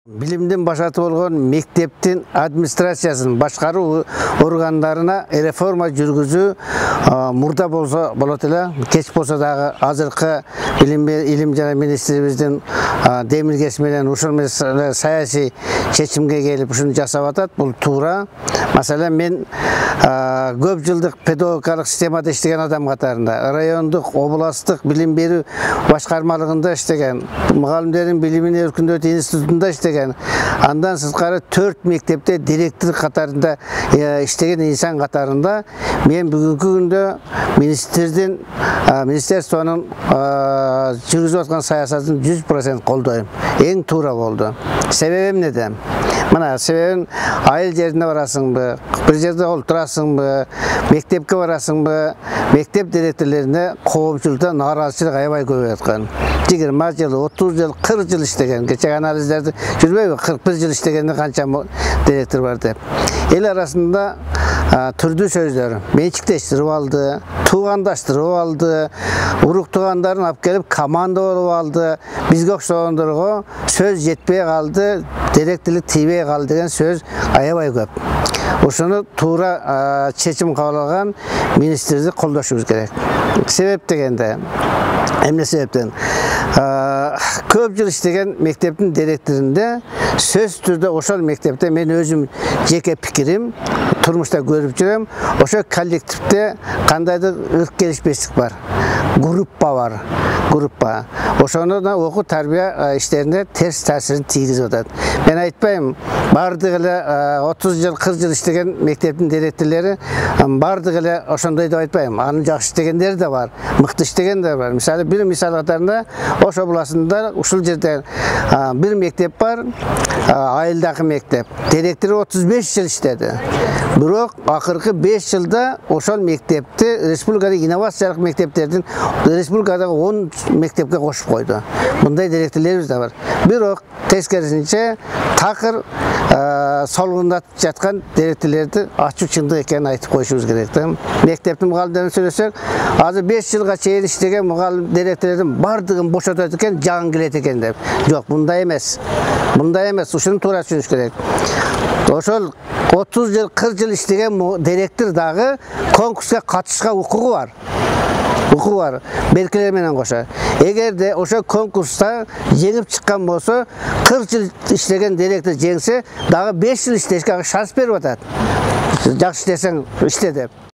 Bilimden başatı olgan mектептин администрациясын башкаруу органдарына реформа жүргүзүү мурда болсо болот эле, кеч болсо дагы азыркы илим жана министрибиздин демилгеси менен ушул маселе саясий чечимге келип ушуну жасап атат. Бул туура. Маселен, мен көп жылдык педагогикалык системада иштеген адам катарында, райондук, областтык билим берүү башкармалыгында иштеген, мугалимдердин билимин өркүндөтүү институтунда иштеген, андан сырткары 4 мектепте директор катарында иштеген инсан катарында мен бүгүнкү күндө министерствонун жүргүзүп аткан саясатын 100% колдойм. Эң туура болду. Себеби эмнеде? Мына себебин айыл жерине барасыңбы, бир жерде олтурасыңбы, мектепке барасыңбы, мектеп директорлоруна коомчулукта нааразычылык аябай көбөйүп аткан. 20 жыл, 30 жыл, 40 жыл иштеген, кече анализдерди жүрбөйбү, 41 жыл иштегенде канча директор бар деп. Эл арасында түрдүү сөздөр, менчиктештирип алды, туугандаштырып алды, урук туугандарын алып келип команда болуп алды, бизге окшогондорго сөз жетпей калды, директорлук тийбей калды деген сөз аябай көп. Ушуну туура чечим кабыл алган министрди колдошубуз керек. Себеп дегенде, эмне себептен? Көп жыл иштеген мектептин директорунда сөз түрдө ошол мектепте мен өзүм жеке пикирим, турмушта көрүп жүрөм, ошо коллективде кандайдыр ырк келишпестик бар. Группа бар. Группа. Ошону да окуу тарбия иштерине терс таасирин тийгизип атат. Мен айтпайм, бардыгы эле 30 жыл, 40 жыл иштеген мектептин директорлору бардыгы эле ошондой деп айтпайм. Анын жакшы иштегендери да бар, мыкты иштегендер бар. Мисалы, бир мисал катарында Ош областында ушул жерде бир мектеп бар, айылдагы мектеп. Директору 35 жыл иштеди. Бирок акыркы 5 жылда ошол мектепти республикада инновациялык мектептердин республикадагы 10 мектепке кошуп койду. Мындай директорлорубуз да бар. Бирок тескерисинче такыр солгундатып жаткан директорлорду ачык чындык экенин айтып коюшубуз керек да. Мектептин мугалимдерин сүйлөсөк, азыр 5 жылга чейин иштеген мугалим директорлордун бардыгын бошотот экен, жаңы келет экен деп. Жок, мындай эмес. Мындай эмес, ушуну туура түшүнүш керек. Ошол 30 жыл, 40 жыл иштеген директор дагы конкурска катышышка укугу бар. Укугу бар, беркелер менен кошо. Эгерде ошо конкурста жеңип чыккан болсо, 40 жыл иштеген директор жеңсе, дагы 5 жыл иштешке шанс берип атат. Жакшы иштесең иште деп.